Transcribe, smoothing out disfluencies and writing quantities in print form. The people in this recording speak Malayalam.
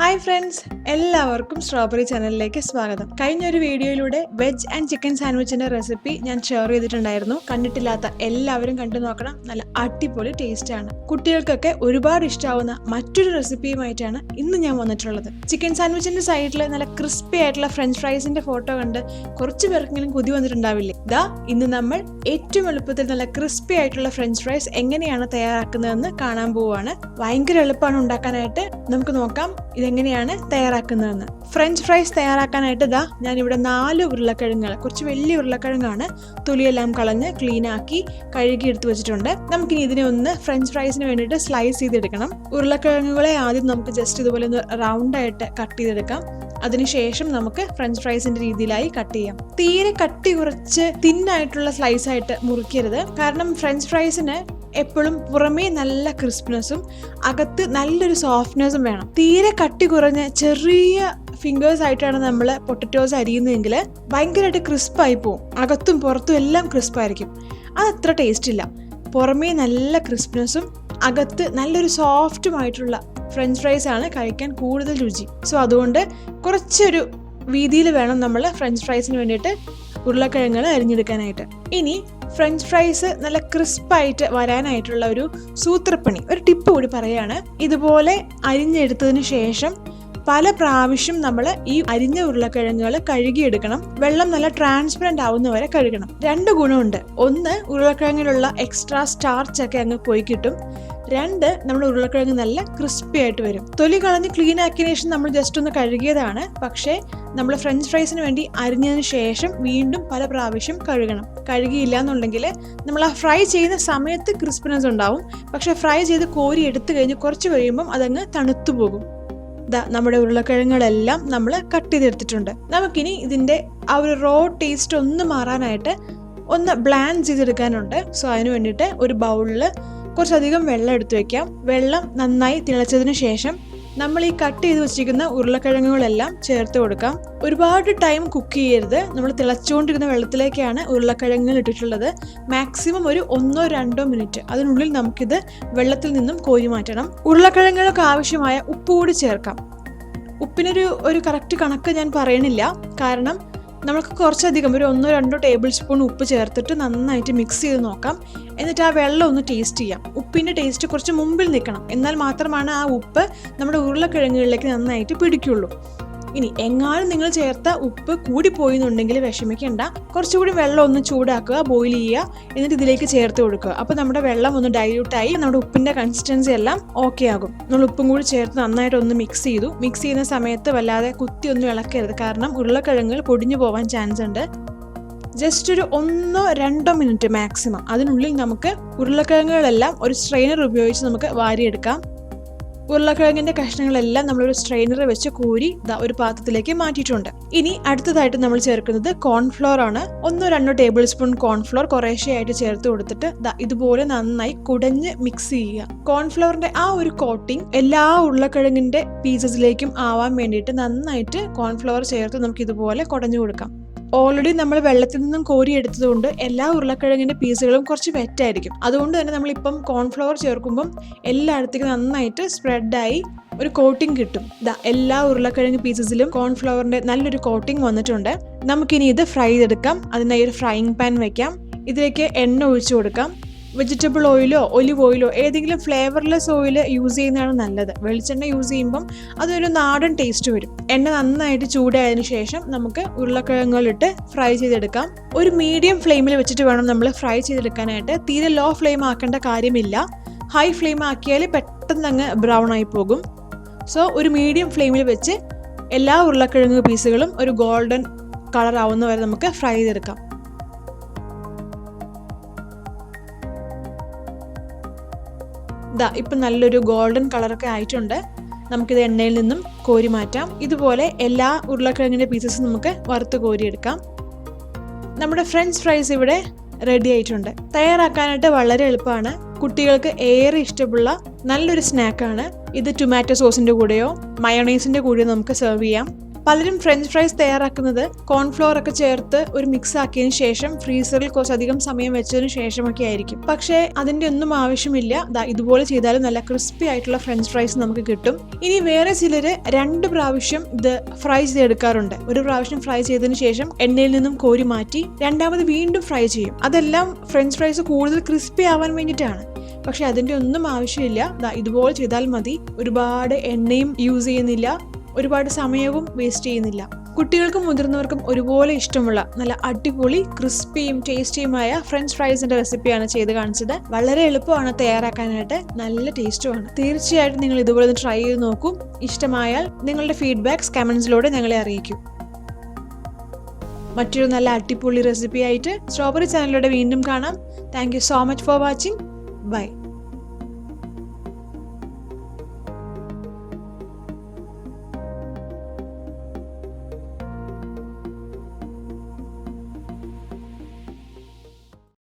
ഹായ് ഫ്രണ്ട്സ്, എല്ലാവർക്കും സ്ട്രോബെറി ചാനലിലേക്ക് സ്വാഗതം. കഴിഞ്ഞൊരു വീഡിയോയിലൂടെ വെജ് ആൻഡ് ചിക്കൻ സാൻഡ്വിച്ചിന്റെ റെസിപ്പി ഞാൻ ഷെയർ ചെയ്തിട്ടുണ്ടായിരുന്നു. കണ്ടിട്ടില്ലാത്ത എല്ലാവരും കണ്ടു നോക്കണം. നല്ല അടിപൊളി ടേസ്റ്റ് ആണ്. കുട്ടികൾക്കൊക്കെ ഒരുപാട് ഇഷ്ടമാവുന്ന മറ്റൊരു റെസിപ്പിയുമായിട്ടാണ് ഇന്ന് ഞാൻ വന്നിട്ടുള്ളത്. ചിക്കൻ സാൻഡ്വിച്ചിന്റെ സൈഡിൽ നല്ല ക്രിസ്പി ആയിട്ടുള്ള ഫ്രഞ്ച് ഫ്രൈസിന്റെ ഫോട്ടോ കണ്ട് കുറച്ച് പേർക്കെങ്കിലും കൊതി വന്നിട്ടുണ്ടാവില്ലേ? ഇന്ന് നമ്മൾ ഏറ്റവും എളുപ്പത്തിൽ നല്ല ക്രിസ്പി ആയിട്ടുള്ള ഫ്രഞ്ച് ഫ്രൈസ് എങ്ങനെയാണ് തയ്യാറാക്കുന്നതെന്ന് കാണാൻ പോവുകയാണ്. ഭയങ്കര എളുപ്പമാണ് ഉണ്ടാക്കാനായിട്ട്. നമുക്ക് നോക്കാം ഇതെങ്ങനെയാണ് തയ്യാറാക്കുന്നതെന്ന്. ഫ്രഞ്ച് ഫ്രൈസ് തയ്യാറാക്കാനായിട്ട് ഞാനിവിടെ 4 ഉരുളക്കിഴങ്ങുകൾ, കുറച്ച് വലിയ ഉരുളക്കിഴങ്ങാണ്, തൊലിയെല്ലാം കളഞ്ഞ് ക്ലീൻ ആക്കി കഴുകി എടുത്ത് വെച്ചിട്ടുണ്ട്. നമുക്കിനി ഇതിനെ ഒന്ന് ഫ്രഞ്ച് ഫ്രൈസിന് വേണ്ടിയിട്ട് സ്ലൈസ് ചെയ്തെടുക്കണം. ഉരുളക്കിഴങ്ങുകളെ ആദ്യം നമുക്ക് ജസ്റ്റ് ഇതുപോലെ ഒന്ന് റൗണ്ടായിട്ട് കട്ട് ചെയ്തെടുക്കാം. അതിനുശേഷം നമുക്ക് ഫ്രഞ്ച് ഫ്രൈസിന്റെ രീതിയിലായി കട്ട് ചെയ്യാം. തീരെ കട്ടി കുറച്ച് തിന്നായിട്ടുള്ള സ്ലൈസ് ആയിട്ട് മുറിക്കരുത്. കാരണം ഫ്രഞ്ച് ഫ്രൈസിന് എപ്പോഴും പുറമേ നല്ല ക്രിസ്പിനെസ്സും അകത്ത് നല്ലൊരു സോഫ്റ്റ്നെസ്സും വേണം. തീരെ കട്ടി കുറഞ്ഞ ചെറിയ ഫിംഗേഴ്സ് ആയിട്ടാണ് നമ്മൾ പൊട്ടറ്റോസ് അരിയുന്നതെങ്കിൽ ഭയങ്കരമായിട്ട് ക്രിസ്പായി പോവും. അകത്തും പുറത്തും എല്ലാം ക്രിസ്പായിരിക്കും. അത് അത്ര ടേസ്റ്റ് ഇല്ല. പുറമേ നല്ല ക്രിസ്പിനെസ്സും അകത്ത് നല്ലൊരു സോഫ്റ്റുമായിട്ടുള്ള ഫ്രഞ്ച് ഫ്രൈസ് ആണ് കഴിക്കാൻ കൂടുതൽ രുചി. സോ അതുകൊണ്ട് കുറച്ചൊരു വീതിയിൽ വേണം നമ്മൾ ഫ്രഞ്ച് ഫ്രൈസിന് വേണ്ടിയിട്ട് ഉരുളക്കിഴങ്ങുകൾ അരിഞ്ഞെടുക്കാനായിട്ട്. ഇനി ഫ്രഞ്ച് ഫ്രൈസ് നല്ല ക്രിസ്പായിട്ട് വരാനായിട്ടുള്ള ഒരു സൂത്രപ്പണി, ഒരു ടിപ്പ് കൂടി പറയാണ്. ഇതുപോലെ അരിഞ്ഞെടുത്തതിന് ശേഷം പല പ്രാവശ്യം നമ്മൾ ഈ അരിഞ്ഞ ഉരുളക്കിഴങ്ങുകൾ കഴുകിയെടുക്കണം. വെള്ളം നല്ല ട്രാൻസ്പെറന്റ് ആവുന്നവരെ കഴുകണം. 2 ഗുണമുണ്ട്. ഒന്ന്, ഉരുളക്കിഴങ്ങിലുള്ള എക്സ്ട്രാ സ്റ്റാർച്ച് ഒക്കെ അങ്ങ് പോയി കിട്ടും. 2, നമ്മുടെ ഉരുളക്കിഴങ്ങ് നല്ല ക്രിസ്പി ആയിട്ട് വരും. തൊലി കളഞ്ഞ് ക്ലീൻ ആക്കിയതിനു ശേഷം നമ്മൾ ജസ്റ്റ് ഒന്ന് കഴുകിയതാണ്. പക്ഷേ നമ്മൾ ഫ്രഞ്ച് ഫ്രൈസിന് വേണ്ടി അരിഞ്ഞതിന് ശേഷം വീണ്ടും പല പ്രാവശ്യം കഴുകണം. കഴുകിയില്ല എന്നുണ്ടെങ്കിൽ നമ്മൾ ആ ഫ്രൈ ചെയ്യുന്ന സമയത്ത് ക്രിസ്പിനെസ് ഉണ്ടാവും. പക്ഷെ ഫ്രൈ ചെയ്ത് കോരി എടുത്തു കഴിഞ്ഞ് കുറച്ച് കഴിയുമ്പം അതങ്ങ് തണുത്തു പോകും. നമ്മുടെ ഉരുളക്കിഴങ്ങുകളെല്ലാം നമ്മൾ കട്ട് ചെയ്തെടുത്തിട്ടുണ്ട്. നമുക്കിനി ഇതിൻ്റെ ആ ഒരു റോ ടേസ്റ്റ് ഒന്ന് മാറാനായിട്ട് ഒന്ന് ബ്ലാൻഡ് ചെയ്തെടുക്കാനുണ്ട്. സോ അതിന് വേണ്ടിയിട്ട് ഒരു ബൗളിൽ കുറച്ചധികം വെള്ളം എടുത്തു വെക്കാം. വെള്ളം നന്നായി തിളച്ചതിന് ശേഷം നമ്മൾ ഈ കട്ട് ചെയ്ത് വെച്ചിരിക്കുന്ന ഉരുളക്കിഴങ്ങുകളെല്ലാം ചേർത്ത് കൊടുക്കാം. ഒരുപാട് ടൈം കുക്ക് ചെയ്യരുത്. നമ്മൾ തിളച്ചുകൊണ്ടിരുന്ന വെള്ളത്തിലേക്കാണ് ഉരുളക്കിഴങ്ങുകൾ ഇട്ടിട്ടുള്ളത്. മാക്സിമം ഒരു 1-2 മിനിറ്റ് അതിനുള്ളിൽ നമുക്കിത് വെള്ളത്തിൽ നിന്നും കോരി മാറ്റണം. ഉരുളക്കിഴങ്ങുകൾക്ക് ആവശ്യമായ ഉപ്പ് കൂടി ചേർക്കാം. ഉപ്പിനൊരു കറക്റ്റ് കണക്ക് ഞാൻ പറയണില്ല. കാരണം നമുക്ക് കുറച്ചധികം ഒരു 1-2 ടേബിൾ സ്പൂൺ ഉപ്പ് ചേർത്തിട്ട് നന്നായിട്ട് മിക്സ് ചെയ്ത് നോക്കാം. എന്നിട്ട് ആ വെള്ളം ഒന്ന് ടേസ്റ്റ് ചെയ്യാം. ഉപ്പിൻ്റെ ടേസ്റ്റ് കുറച്ച് മുമ്പിൽ നിൽക്കണം. എന്നാൽ മാത്രമാണ് ആ ഉപ്പ് നമ്മുടെ ഉരുളക്കിഴങ്ങുകളിലേക്ക് നന്നായിട്ട് പിടിക്കുള്ളൂ. ഇനി എങ്ങാനും നിങ്ങൾ ചേർത്ത ഉപ്പ് കൂടിപ്പോയി എന്നുണ്ടെങ്കിൽ വിഷമിക്കേണ്ട. കുറച്ചുകൂടി വെള്ളം ഒന്ന് ചൂടാക്കുക, ബോയിൽ ചെയ്യുക, എന്നിട്ട് ഇതിലേക്ക് ചേർത്ത് കൊടുക്കുക. അപ്പോൾ നമ്മുടെ വെള്ളം ഒന്ന് ഡൈല്യൂട്ടായി നമ്മുടെ ഉപ്പിൻ്റെ കൺസിസ്റ്റൻസി എല്ലാം ഓക്കെ ആകും. നമ്മൾ ഉപ്പും കൂടി ചേർത്ത് നന്നായിട്ട് ഒന്ന് മിക്സ് ചെയ്തു. മിക്സ് ചെയ്യുന്ന സമയത്ത് വല്ലാതെ കുത്തി ഒന്നും ഇളക്കരുത്. കാരണം ഉരുളക്കിഴങ്ങുകൾ പൊടിഞ്ഞു പോകാൻ ചാൻസ് ഉണ്ട്. ജസ്റ്റ് ഒരു 1-2 മിനിറ്റ് മാക്സിമം അതിനുള്ളിൽ നമുക്ക് ഉരുളക്കിഴങ്ങുകളെല്ലാം ഒരു സ്ട്രെയിനർ ഉപയോഗിച്ച് നമുക്ക് വാരിയെടുക്കാം. ഉരുളക്കിഴങ്ങിന്റെ കഷ്ണങ്ങളെല്ലാം നമ്മളൊരു സ്ട്രെയിനർ വെച്ച് കോരി ഒരു പാത്രത്തിലേക്ക് മാറ്റിയിട്ടുണ്ട്. ഇനി അടുത്തതായിട്ട് നമ്മൾ ചേർക്കുന്നത് കോൺഫ്ലോർ ആണ്. 1-2 ടേബിൾ സ്പൂൺ കോൺഫ്ലോർ കുറേശ്ശെയായിട്ട് ചേർത്ത് കൊടുത്തിട്ട് ഇതുപോലെ നന്നായി കുടഞ്ഞ് മിക്സ് ചെയ്യുക. കോൺഫ്ലോറിന്റെ ആ ഒരു കോട്ടിങ് എല്ലാ ഉരുളക്കിഴങ്ങിന്റെ പീസസിലേക്കും ആവാൻ വേണ്ടിയിട്ട് നന്നായിട്ട് കോൺഫ്ലോർ ചേർത്ത് നമുക്ക് ഇതുപോലെ കുടഞ്ഞു കൊടുക്കാം. ഓൾറെഡി നമ്മൾ വെള്ളത്തിൽ നിന്നും കോരി എടുത്തതുകൊണ്ട് എല്ലാ ഉരുളക്കിഴങ്ങിന്റെ പീസുകളും കുറച്ച് വെറ്റായിരിക്കും. അതുകൊണ്ട് തന്നെ നമ്മളിപ്പം കോൺഫ്ലവർ ചേർക്കുമ്പം എല്ലായിടത്തേക്കും നന്നായിട്ട് സ്പ്രെഡായി ഒരു കോട്ടിങ് കിട്ടും. എല്ലാ ഉരുളക്കിഴങ്ങ് പീസസിലും കോൺഫ്ലവറിന്റെ നല്ലൊരു കോട്ടിങ് വന്നിട്ടുണ്ട്. നമുക്കിനി ഇത് ഫ്രൈ ചെയ്തെടുക്കാം. അതിനായി ഒരു ഫ്രൈയിങ് പാൻ വെക്കാം. ഇതിലേക്ക് എണ്ണ ഒഴിച്ചു കൊടുക്കാം. വെജിറ്റബിൾ ഓയിലോ ഒലിവ് ഓയിലോ ഏതെങ്കിലും ഫ്ലേവർലെസ് ഓയിൽ യൂസ് ചെയ്യുന്നതാണ് നല്ലത്. വെളിച്ചെണ്ണ യൂസ് ചെയ്യുമ്പം അതൊരു നാടൻ ടേസ്റ്റ് വരും. എണ്ണ നന്നായിട്ട് ചൂടായതിനു ശേഷം നമുക്ക് ഉരുളക്കിഴങ്ങുകളിട്ട് ഫ്രൈ ചെയ്തെടുക്കാം. ഒരു മീഡിയം ഫ്ലെയിമിൽ വെച്ചിട്ട് വേണം നമ്മൾ ഫ്രൈ ചെയ്തെടുക്കാനായിട്ട്. തീരെ ലോ ഫ്ലെയിം ആക്കേണ്ട കാര്യമില്ല. ഹൈ ഫ്ലെയിം ആക്കിയാൽ പെട്ടെന്ന് അങ്ങ് ബ്രൗൺ ആയി പോകും. സോ ഒരു മീഡിയം ഫ്ലെയിമിൽ വെച്ച് എല്ലാ ഉരുളക്കിഴങ്ങ് പീസുകളും ഒരു ഗോൾഡൻ കളർ ആവുന്നവരെ നമുക്ക് ഫ്രൈ ചെയ്തെടുക്കാം. ഇപ്പം നല്ലൊരു ഗോൾഡൻ കളറൊക്കെ ആയിട്ടുണ്ട്. നമുക്കിത് എണ്ണയിൽ നിന്നും കോരി മാറ്റാം. ഇതുപോലെ എല്ലാ ഉരുളക്കിഴങ്ങിൻ്റെ പീസസും നമുക്ക് വറുത്ത് കോരിയെടുക്കാം. നമ്മുടെ ഫ്രഞ്ച് ഫ്രൈസ് ഇവിടെ റെഡി ആയിട്ടുണ്ട്. തയ്യാറാക്കാനായിട്ട് വളരെ എളുപ്പമാണ്. കുട്ടികൾക്ക് ഏറെ ഇഷ്ടമുള്ള നല്ലൊരു സ്നാക്കാണ് ഇത്. ടൊമാറ്റോ സോസിൻ്റെ കൂടെയോ മയോണൈസിൻ്റെ കൂടെയോ നമുക്ക് സെർവ് ചെയ്യാം. പലരും ഫ്രഞ്ച് ഫ്രൈസ് തയ്യാറാക്കുന്നത് കോൺഫ്ലോർ ഒക്കെ ചേർത്ത് ഒരു മിക്സ് ആക്കിയതിനു ശേഷം ഫ്രീസറിൽ കുറച്ചധികം സമയം വെച്ചതിന് ശേഷമൊക്കെ ആയിരിക്കും. പക്ഷേ അതിന്റെ ഒന്നും ആവശ്യമില്ല. ഇതുപോലെ ചെയ്താലും നല്ല ക്രിസ്പി ആയിട്ടുള്ള ഫ്രഞ്ച് ഫ്രൈസ് നമുക്ക് കിട്ടും. ഇനി വേറെ ചിലര് 2 പ്രാവശ്യം ഇത് ഫ്രൈ ചെയ്തെടുക്കാറുണ്ട്. ഒരു പ്രാവശ്യം ഫ്രൈ ചെയ്തതിനു ശേഷം എണ്ണയിൽ നിന്നും കോരി മാറ്റി രണ്ടാമത് വീണ്ടും ഫ്രൈ ചെയ്യും. അതെല്ലാം ഫ്രഞ്ച് ഫ്രൈസ് കൂടുതൽ ക്രിസ്പി ആവാൻ വേണ്ടിയിട്ടാണ്. പക്ഷെ അതിന്റെ ഒന്നും ആവശ്യമില്ല. ഇതുപോലെ ചെയ്താൽ മതി. ഒരുപാട് എണ്ണയും യൂസ് ചെയ്യുന്നില്ല, ഒരുപാട് സമയവും വേസ്റ്റ് ചെയ്യുന്നില്ല. കുട്ടികൾക്കും മുതിർന്നവർക്കും ഒരുപോലെ ഇഷ്ടമുള്ള നല്ല അടിപൊളി ക്രിസ്പിയും ടേസ്റ്റിയുമായ ഫ്രഞ്ച് ഫ്രൈസിന്റെ റെസിപ്പിയാണ് ചെയ്ത് കാണിച്ചത്. വളരെ എളുപ്പമാണ് തയ്യാറാക്കാനായിട്ട്, നല്ല ടേസ്റ്റുമാണ്. തീർച്ചയായിട്ടും നിങ്ങൾ ഇതുപോലെ ട്രൈ ചെയ്ത് നോക്കൂ. ഇഷ്ടമായാൽ നിങ്ങളുടെ ഫീഡ്ബാക്ക്സ് കമന്റ്സിലൂടെ ഞങ്ങളെ അറിയിക്കൂ. മറ്റൊരു നല്ല അടിപൊളി റെസിപ്പി ആയിട്ട് സ്ട്രോബെറി ചാനലിലൂടെ വീണ്ടും കാണാം. Thank you so much for watching. By.